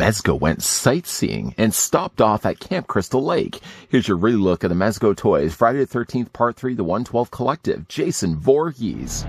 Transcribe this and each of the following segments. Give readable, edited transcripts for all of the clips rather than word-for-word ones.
Mezco went sightseeing and stopped off at Camp Crystal Lake. Here's your relook at the Mezco Toyz, Friday the 13th, Part 3, the 112 Collective, Jason Voorhees.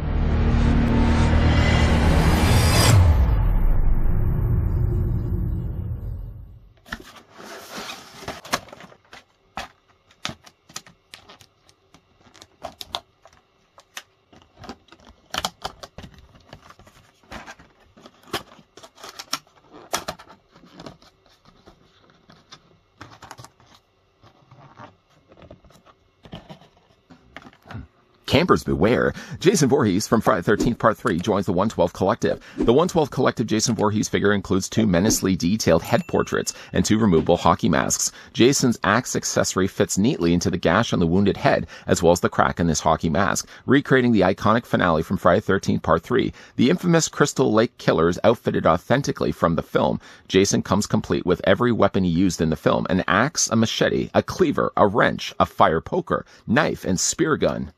Campers beware. Jason Voorhees from Friday the 13th Part 3 joins the 112 Collective. The 112 Collective Jason Voorhees figure includes 2 menacingly detailed head portraits and 2 removable hockey masks. Jason's axe accessory fits neatly into the gash on the wounded head, as well as the crack in his hockey mask, recreating the iconic finale from Friday the 13th Part 3. The infamous Crystal Lake Killer is outfitted authentically from the film. Jason comes complete with every weapon he used in the film: an axe, a machete, a cleaver, a wrench, a fire poker, knife, and spear gun.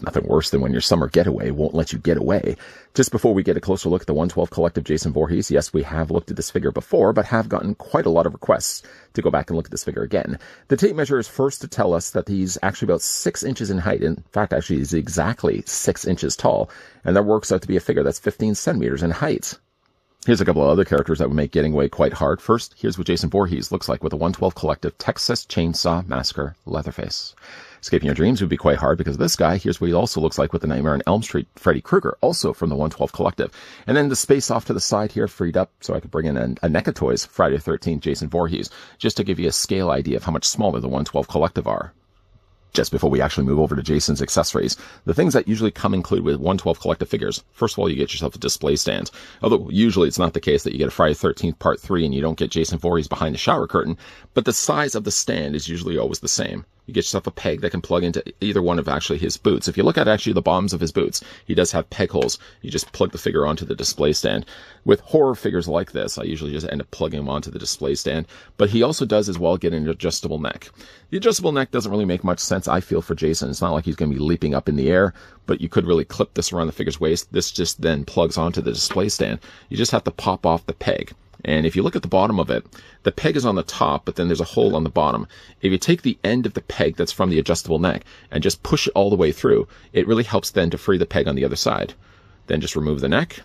Nothing worse than when your summer getaway won't let you get away. Just before we get a closer look at the 112 Collective Jason Voorhees, yes, we have looked at this figure before, but have gotten quite a lot of requests to go back and look at this figure again. The tape measure is first to tell us that he's actually about 6 inches in height. In fact, actually, he's exactly 6 inches tall, and that works out to be a figure that's 15 centimeters in height. Here's a couple of other characters that would make getting away quite hard. First, here's what Jason Voorhees looks like with the 112 Collective Texas Chainsaw Massacre Leatherface. Escaping your dreams would be quite hard because of this guy. Here's what he also looks like with the Nightmare on Elm Street Freddy Krueger, also from the 112 Collective. And then the space off to the side here freed up so I could bring in a Mezco Toyz Friday the 13th Jason Voorhees, just to give you a scale idea of how much smaller the 112 Collective are. Just before we actually move over to Jason's accessories, the things that usually come included with 112 Collective figures, first of all, you get yourself a display stand. Although usually it's not the case that you get a Friday the 13th Part 3 and you don't get Jason Voorhees behind the shower curtain, but the size of the stand is usually always the same. You get yourself a peg that can plug into either one of actually his boots. If you look at actually the bottoms of his boots, he does have peg holes. You just plug the figure onto the display stand. With horror figures like this, I usually just end up plugging him onto the display stand. But he also does as well get an adjustable neck. The adjustable neck doesn't really make much sense, I feel, for Jason. It's not like he's going to be leaping up in the air, but you could really clip this around the figure's waist. This just then plugs onto the display stand. You just have to pop off the peg. And if you look at the bottom of it, the peg is on the top, but then there's a hole on the bottom. If you take the end of the peg that's from the adjustable neck and just push it all the way through, it really helps then to free the peg on the other side. Then just remove the neck,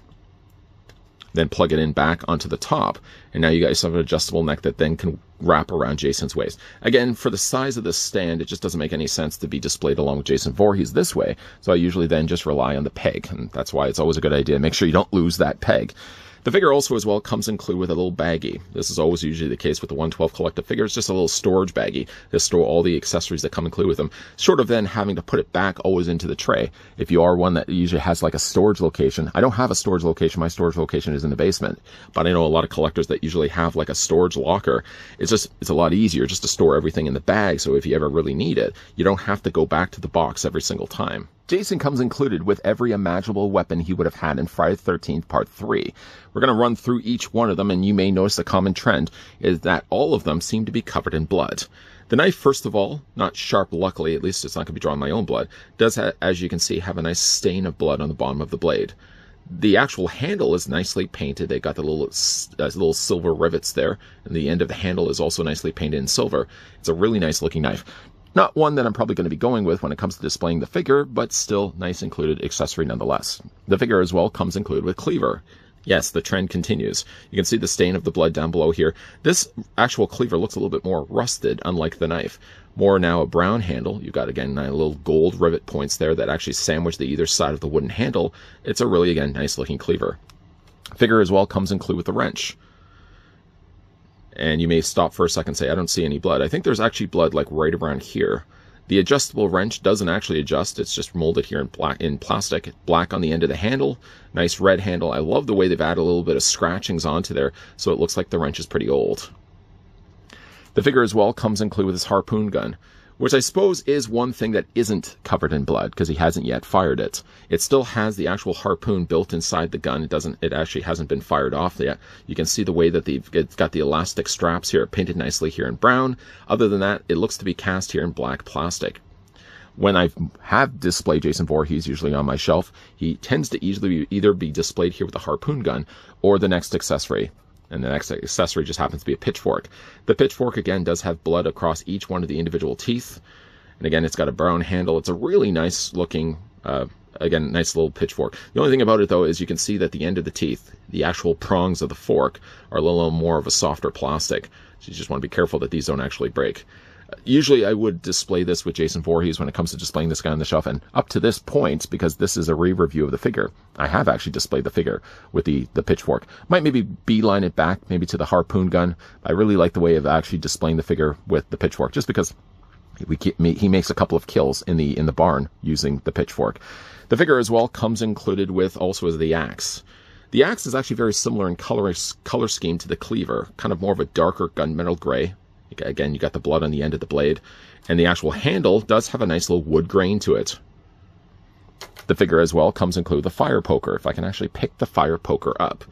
then plug it in back onto the top, and now you got yourself an adjustable neck that then can wrap around Jason's waist. Again, for the size of this stand, it just doesn't make any sense to be displayed along with Jason Voorhees this way, so I usually then just rely on the peg, and that's why it's always a good idea to make sure you don't lose that peg. The figure also as well comes included with a little baggie. This is always usually the case with the 112 Collective figures, just a little storage baggie to store all the accessories that come included with them, short of then having to put it back always into the tray. If you are one that usually has like a storage location, I don't have a storage location, my storage location is in the basement, but I know a lot of collectors that usually have like a storage locker. It's a lot easier just to store everything in the bag, so if you ever really need it, you don't have to go back to the box every single time. Jason comes included with every imaginable weapon he would have had in Friday the 13th Part 3. We're going to run through each one of them, and you may notice a common trend is that all of them seem to be covered in blood. The knife, first of all, not sharp luckily, at least it's not going to be drawing my own blood, does, as you can see, have a nice stain of blood on the bottom of the blade. The actual handle is nicely painted. They got the little silver rivets there, and the end of the handle is also nicely painted in silver. It's a really nice looking knife. Not one that I'm probably going to be going with when it comes to displaying the figure, but still nice included accessory nonetheless. The figure as well comes included with cleaver. Yes, the trend continues. You can see the stain of the blood down below here. This actual cleaver looks a little bit more rusted, unlike the knife. More now a brown handle. You've got, again, little gold rivet points there that actually sandwich the either side of the wooden handle. It's a really, again, nice looking cleaver. Figure as well comes included with the wrench. And you may stop for a second and say, I don't see any blood. I think there's actually blood like right around here. The adjustable wrench doesn't actually adjust. It's just molded here in plastic. Black on the end of the handle. Nice red handle. I love the way they've added a little bit of scratchings onto there, so it looks like the wrench is pretty old. The figure as well comes included with his harpoon gun, which I suppose is one thing that isn't covered in blood because he hasn't yet fired it. It still has the actual harpoon built inside the gun. It actually hasn't been fired off yet. You can see the way that it's got the elastic straps here, painted nicely here in brown. Other than that, it looks to be cast here in black plastic. When I have displayed Jason Voorhees, usually on my shelf, he tends to easily either be displayed here with the harpoon gun or the next accessory. And the next accessory just happens to be a pitchfork. The pitchfork, again, does have blood across each one of the individual teeth. And again, it's got a brown handle. It's a really nice looking, again, nice little pitchfork. The only thing about it, though, is you can see that the end of the teeth, the actual prongs of the fork, are a little more of a softer plastic. So you just want to be careful that these don't actually break. Usually I would display this with Jason Voorhees when it comes to displaying this guy on the shelf, and up to this point, because this is a re-review of the figure, I have actually displayed the figure with the pitchfork. Might maybe beeline it back, maybe to the harpoon gun. I really like the way of actually displaying the figure with the pitchfork, just because he makes a couple of kills in the barn using the pitchfork. The figure as well comes included with also as the axe. The axe is actually very similar in color scheme to the cleaver, kind of more of a darker gunmetal gray. Again, you got the blood on the end of the blade, and the actual handle does have a nice little wood grain to it. The figure as well comes included the fire poker, if I can actually pick the fire poker up.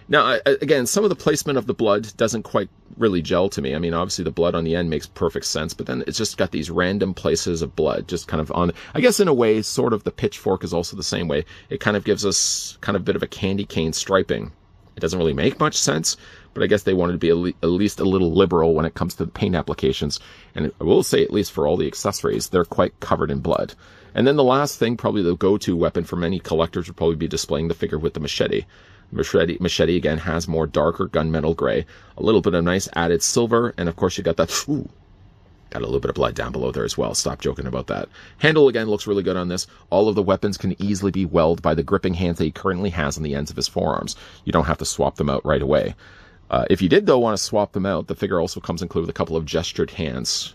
Now, again, some of the placement of the blood doesn't quite really gel to me. I mean, obviously the blood on the end makes perfect sense, but then it's just got these random places of blood just kind of on, I guess in a way, sort of the pitchfork is also the same way. It kind of gives us kind of a bit of a candy cane striping. It doesn't really make much sense, but I guess they wanted to be at least a little liberal when it comes to the paint applications. And I will say, at least for all the accessories, they're quite covered in blood. And then the last thing, probably the go-to weapon for many collectors, would probably be displaying the figure with the machete. Machete again has more darker gunmetal gray, a little bit of nice added silver, and of course you got that, got a little bit of blood down below there as well. Stop joking about that. Handle again looks really good on this. All of the weapons can easily be welded by the gripping hands that he currently has on the ends of his forearms. You don't have to swap them out right away. If you did, though, want to swap them out, the figure also comes included with a couple of gestured hands.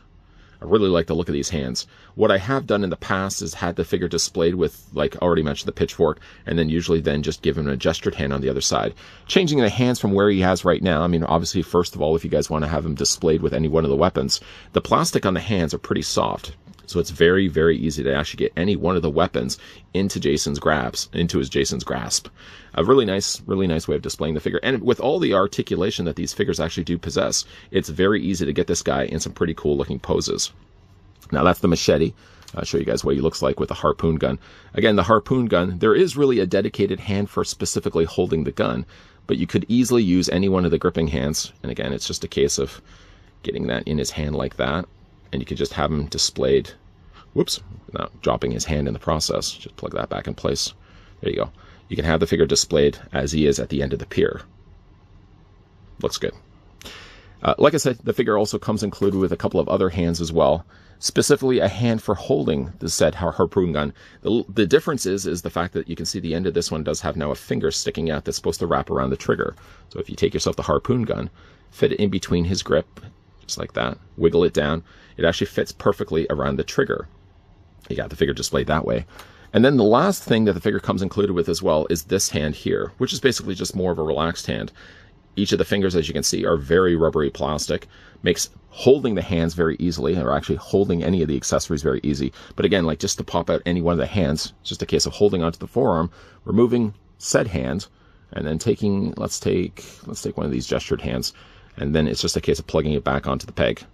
I really like the look of these hands. What I have done in the past is had the figure displayed with, like already mentioned, the pitchfork, and then usually then just give him a gestured hand on the other side. Changing the hands from where he has right now, I mean, obviously, first of all, if you guys want to have him displayed with any one of the weapons, the plastic on the hands are pretty soft. So it's very, very easy to actually get any one of the weapons into Jason's grasp. A really nice way of displaying the figure. And with all the articulation that these figures actually do possess, it's very easy to get this guy in some pretty cool looking poses. Now that's the machete. I'll show you guys what he looks like with the harpoon gun. Again, the harpoon gun, there is really a dedicated hand for specifically holding the gun, but you could easily use any one of the gripping hands. And again, it's just a case of getting that in his hand like that. And you could just have him displayed, not dropping his hand in the process. Just plug that back in place. There you go. You can have the figure displayed as he is at the end of the pier. Looks good. Like I said, the figure also comes included with a couple of other hands as well. Specifically, a hand for holding the said harpoon gun. The difference is the fact that you can see the end of this one does have now a finger sticking out that's supposed to wrap around the trigger. So if you take yourself the harpoon gun, fit it in between his grip, just like that, wiggle it down, it actually fits perfectly around the trigger. You got the figure displayed that way. And then the last thing that the figure comes included with as well is this hand here, which is basically just more of a relaxed hand. Each of the fingers, as you can see, are very rubbery plastic. Makes holding the hands very easily, or actually holding any of the accessories very easy. But again, like just to pop out any one of the hands, it's just a case of holding onto the forearm, removing said hand, and then taking, let's take one of these gestured hands, and then it's just a case of plugging it back onto the peg.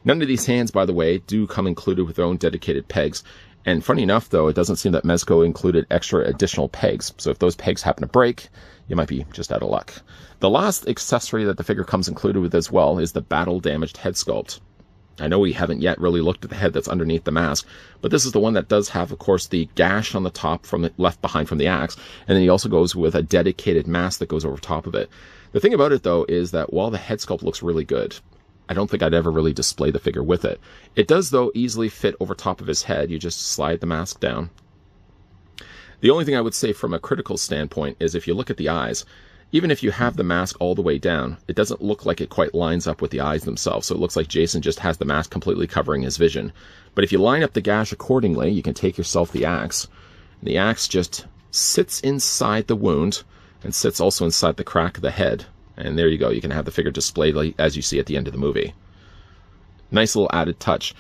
None of these hands, by the way, do come included with their own dedicated pegs. And funny enough, though, it doesn't seem that Mezco included extra additional pegs. So if those pegs happen to break, you might be just out of luck. The last accessory that the figure comes included with as well is the battle-damaged head sculpt. I know we haven't yet really looked at the head that's underneath the mask, but this is the one that does have, of course, the gash on the top from the left behind from the axe, and then he also goes with a dedicated mask that goes over top of it. The thing about it, though, is that while the head sculpt looks really good, I don't think I'd ever really display the figure with it. It does, though, easily fit over top of his head. You just slide the mask down. The only thing I would say from a critical standpoint is if you look at the eyes, even if you have the mask all the way down, it doesn't look like it quite lines up with the eyes themselves. So it looks like Jason just has the mask completely covering his vision. But if you line up the gash accordingly, you can take yourself the axe. The axe just sits inside the wound and sits also inside the crack of the head. And there you go. You can have the figure displayed as you see at the end of the movie. Nice little added touch.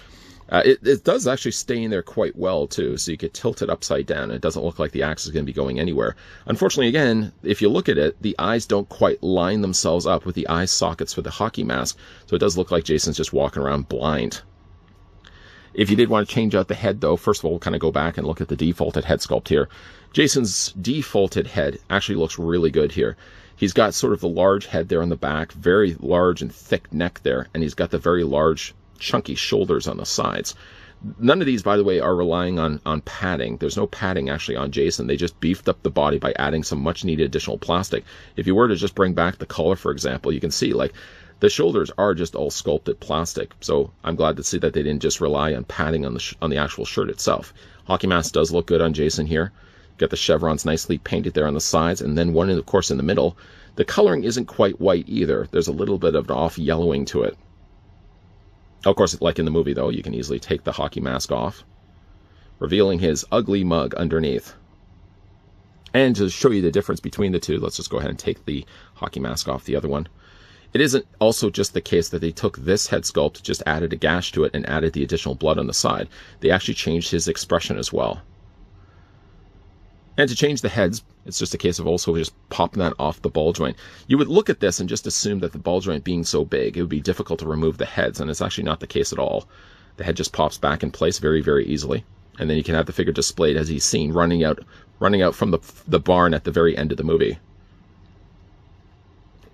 It does actually stay in there quite well, too. So you could tilt it upside down. It doesn't look like the axe is going to be going anywhere. Unfortunately, again, if you look at it, the eyes don't quite line themselves up with the eye sockets for the hockey mask. So it does look like Jason's just walking around blind. If you did want to change out the head, though, first of all, we'll kind of go back and look at the defaulted head sculpt here. Jason's defaulted head actually looks really good here. He's got sort of the large head there on the back, very large and thick neck there, and he's got the very large, chunky shoulders on the sides. None of these, by the way, are relying on padding. There's no padding actually on Jason. They just beefed up the body by adding some much needed additional plastic. If you were to just bring back the collar, for example, you can see like the shoulders are just all sculpted plastic. So I'm glad to see that they didn't just rely on padding on the actual shirt itself. Hockey mask does look good on Jason here. Got the chevrons nicely painted there on the sides, and then one, of course, in the middle. The coloring isn't quite white either. There's a little bit of an off yellowing to it. Of course, like in the movie, though, you can easily take the hockey mask off, revealing his ugly mug underneath. And to show you the difference between the two, let's just go ahead and take the hockey mask off the other one. It isn't also just the case that they took this head sculpt, just added a gash to it, and added the additional blood on the side. They actually changed his expression as well. And to change the heads, it's just a case of also just popping that off the ball joint. You would look at this and just assume that the ball joint being so big, it would be difficult to remove the heads, and it's actually not the case at all. The head just pops back in place very, very easily. And then you can have the figure displayed as he's seen running out from the barn at the very end of the movie.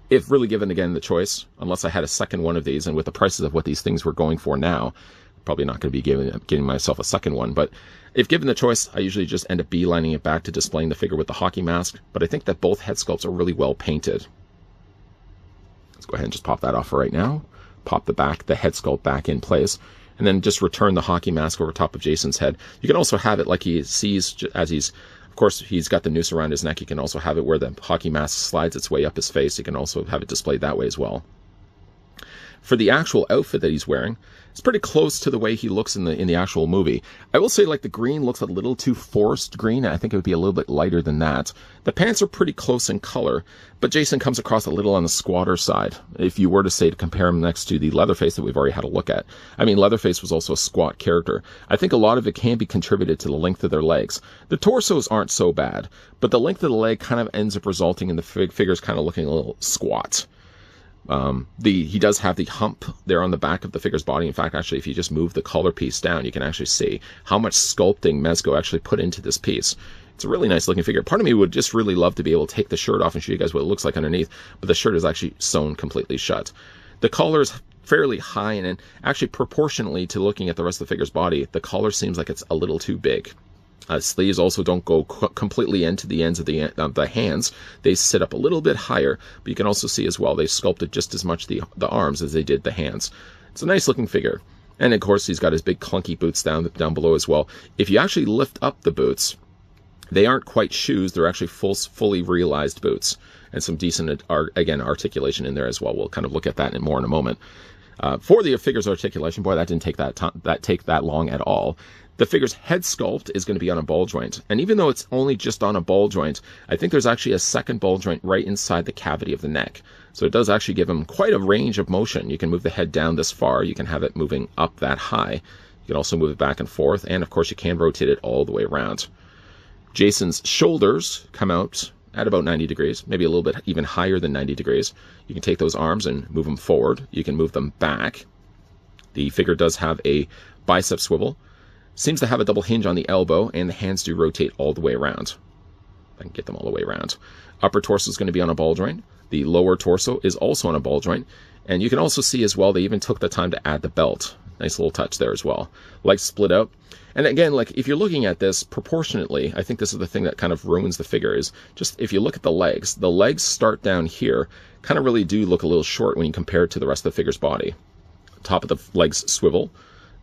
If really given again the choice, unless I had a second one of these, and with the prices of what these things were going for now, probably not going to be giving myself a second one, but if given the choice, I usually just end up beelining it back to displaying the figure with the hockey mask, but I think that both head sculpts are really well painted. Let's go ahead and just pop that off for right now. Pop the head sculpt back in place, and then just return the hockey mask over top of Jason's head. You can also have it like he sees as of course, he's got the noose around his neck. You can also have it where the hockey mask slides its way up his face. You can also have it displayed that way as well. For the actual outfit that he's wearing, it's pretty close to the way he looks in the actual movie. I will say, like, the green looks a little too forest green. I think it would be a little bit lighter than that. The pants are pretty close in color, but Jason comes across a little on the squatter side. If you were to say to compare him next to the Leatherface that we've already had a look at. I mean, Leatherface was also a squat character. I think a lot of it can be contributed to the length of their legs. The torsos aren't so bad, but the length of the leg kind of ends up resulting in the figures kind of looking a little squat. He does have the hump there on the back of the figure's body. In fact, actually, if you just move the collar piece down, you can actually see how much sculpting Mezco actually put into this piece. It's a really nice looking figure. Part of me would just really love to be able to take the shirt off and show you guys what it looks like underneath, but the shirt is actually sewn completely shut. The collar is fairly high, and actually proportionally to looking at the rest of the figure's body, the collar seems like it's a little too big. Sleeves also don't go completely into the ends of the hands. They sit up a little bit higher, but you can also see as well they sculpted just as much the arms as they did the hands. It's a nice looking figure. And of course he's got his big clunky boots down below as well. If you actually lift up the boots, they aren't quite shoes, they're actually fully realized boots. And some decent, again, articulation in there as well. We'll kind of look at that more in a moment. For the figure's articulation, boy, that didn't take that long at all. The figure's head sculpt is going to be on a ball joint. And even though it's only just on a ball joint, I think there's actually a second ball joint right inside the cavity of the neck. So it does actually give him quite a range of motion. You can move the head down this far. You can have it moving up that high. You can also move it back and forth. And of course, you can rotate it all the way around. Jason's shoulders come out at about 90 degrees, maybe a little bit even higher than 90 degrees. You can take those arms and move them forward. You can move them back. The figure does have a bicep swivel. Seems to have a double hinge on the elbow, and the hands do rotate all the way around. If I can get them all the way around. Upper torso is going to be on a ball joint. The lower torso is also on a ball joint. And you can also see as well, they even took the time to add the belt. Nice little touch there as well. Legs split out. And again, like if you're looking at this proportionately, I think this is the thing that kind of ruins the figure is just if you look at the legs start down here, kind of really do look a little short when you compare it to the rest of the figure's body. Top of the legs swivel.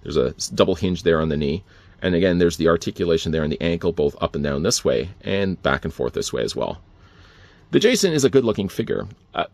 There's a double hinge there on the knee. And again, there's the articulation there in the ankle, both up and down this way and back and forth this way as well. The Jason is a good-looking figure.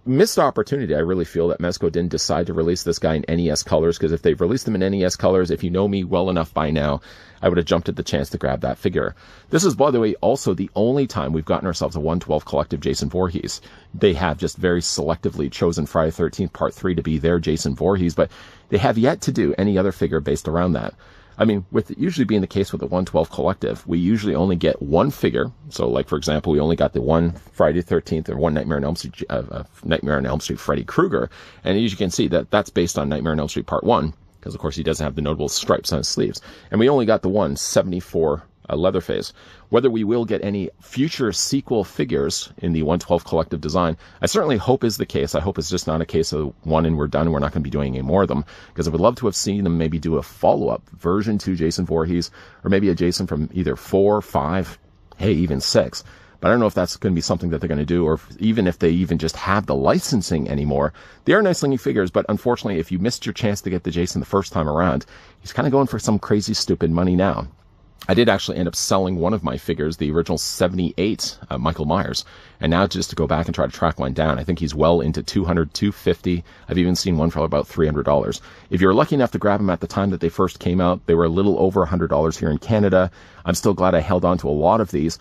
Missed opportunity, I really feel, that Mezco didn't decide to release this guy in NES colors, because if they've released him in NES colors, if you know me well enough by now, I would have jumped at the chance to grab that figure. This is, by the way, also the only time we've gotten ourselves a 112 collective Jason Voorhees. They have just very selectively chosen Friday the 13th Part 3 to be their Jason Voorhees, but they have yet to do any other figure based around that. I mean, with it usually being the case with the 112 collective, we usually only get one figure. So, like, for example, we only got the one Friday the 13th or one Nightmare on Elm Street Freddy Krueger. And as you can see, that's based on Nightmare on Elm Street Part 1, because, of course, he doesn't have the notable stripes on his sleeves. And we only got the one 74 Leatherface. Whether we will get any future sequel figures in the 112 collective design, I certainly hope is the case. I hope it's just not a case of one and we're done. We're not going to be doing any more of them, because I would love to have seen them maybe do a follow-up version to Jason Voorhees, or maybe a Jason from either 4, 5, hey, even 6. But I don't know if that's going to be something that they're going to do, or even if they even just have the licensing anymore. They are nice looking figures, but unfortunately, if you missed your chance to get the Jason the first time around, he's kind of going for some crazy, stupid money now. I did actually end up selling one of my figures, the original 78 Michael Myers, and now just to go back and try to track one down, I think he's well into $200, $250. I've even seen one for about $300. If you're lucky enough to grab them at the time that they first came out, they were a little over $100 here in Canada. I'm still glad I held on to a lot of these.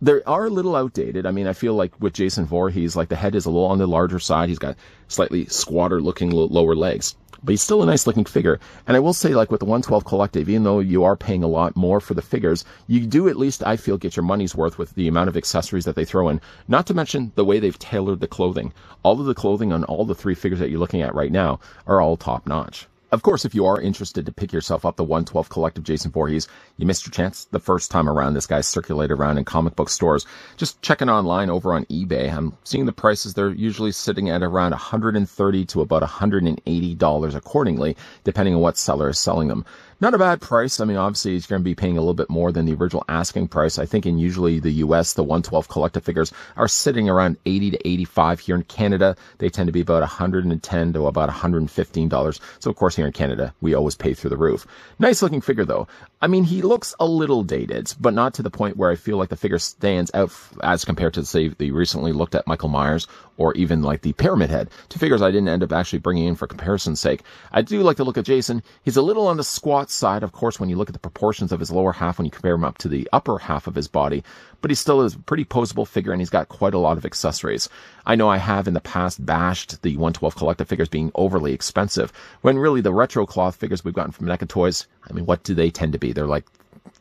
They are a little outdated. I mean, I feel like with Jason Voorhees, like the head is a little on the larger side. He's got slightly squatter looking lower legs. But he's still a nice looking figure. And I will say, like with the 112 collective, even though you are paying a lot more for the figures, you do at least, I feel, get your money's worth with the amount of accessories that they throw in. Not to mention the way they've tailored the clothing. All of the clothing on all the 3 figures that you're looking at right now are all top notch. Of course, if you are interested to pick yourself up the 112 collective Jason Voorhees, you missed your chance the first time around. This guy's circulated around in comic book stores. Just checking online over on eBay, I'm seeing the prices. They're usually sitting at around $130 to about $180 accordingly, depending on what seller is selling them. Not a bad price. I mean, obviously, he's going to be paying a little bit more than the original asking price. I think in usually the US, the 112 collective figures are sitting around $80 to $85. Here in Canada, they tend to be about $110 to about $115. So, of course, here in Canada, we always pay through the roof. Nice looking figure, though. I mean, he looks a little dated, but not to the point where I feel like the figure stands out as compared to, say, the recently looked at Michael Myers, or even like the Pyramid Head. 2 figures I didn't end up actually bringing in for comparison's sake. I do like to look at Jason. He's a little on the squat side, of course, when you look at the proportions of his lower half, when you compare him up to the upper half of his body, but he still is a pretty posable figure, and he's got quite a lot of accessories. I know I have in the past bashed the 112 collective figures being overly expensive, when really the retro cloth figures we've gotten from Mezco Toyz, I mean, what do they tend to be? They're like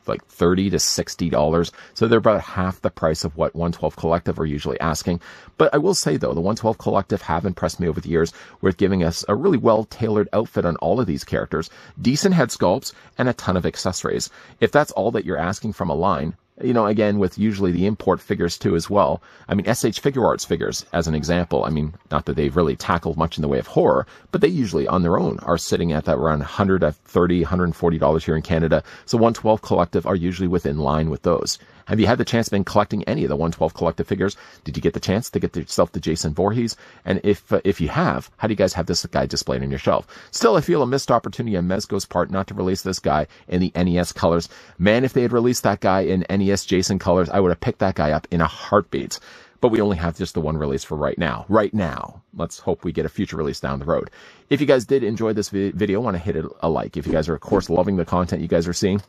$30 to $60. So they're about half the price of what 112 collective are usually asking. But I will say, though, the 112 collective have impressed me over the years with giving us a really well-tailored outfit on all of these characters, decent head sculpts, and a ton of accessories. If that's all that you're asking from a line, you know, again, with usually the import figures too as well. I mean, SH Figure Arts figures, as an example. I mean, not that they've really tackled much in the way of horror, but they usually on their own are sitting at that around $100 to $30, $140 here in Canada. So 112 collective are usually within line with those. Have you had the chance of been collecting any of the 112 collective figures? Did you get the chance to get yourself the Jason Voorhees? And if you have, how do you guys have this guy displayed on your shelf? Still, I feel a missed opportunity on Mezco's part not to release this guy in the NES colors. Man, if they had released that guy in NES Jason colors, I would have picked that guy up in a heartbeat. But we only have just the one release for right now. Right now. Let's hope we get a future release down the road. If you guys did enjoy this video, I want to hit it a like. If you guys are, of course, loving the content you guys are seeing,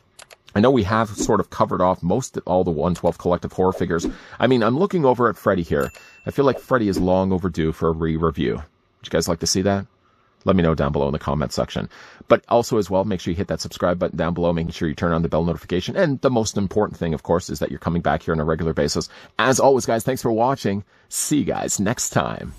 I know we have sort of covered off all the 112 collective horror figures. I mean, I'm looking over at Freddy here. I feel like Freddy is long overdue for a re-review. Would you guys like to see that? Let me know down below in the comment section. But also as well, make sure you hit that subscribe button down below, making sure you turn on the bell notification. And the most important thing, of course, is that you're coming back here on a regular basis. As always, guys, thanks for watching. See you guys next time.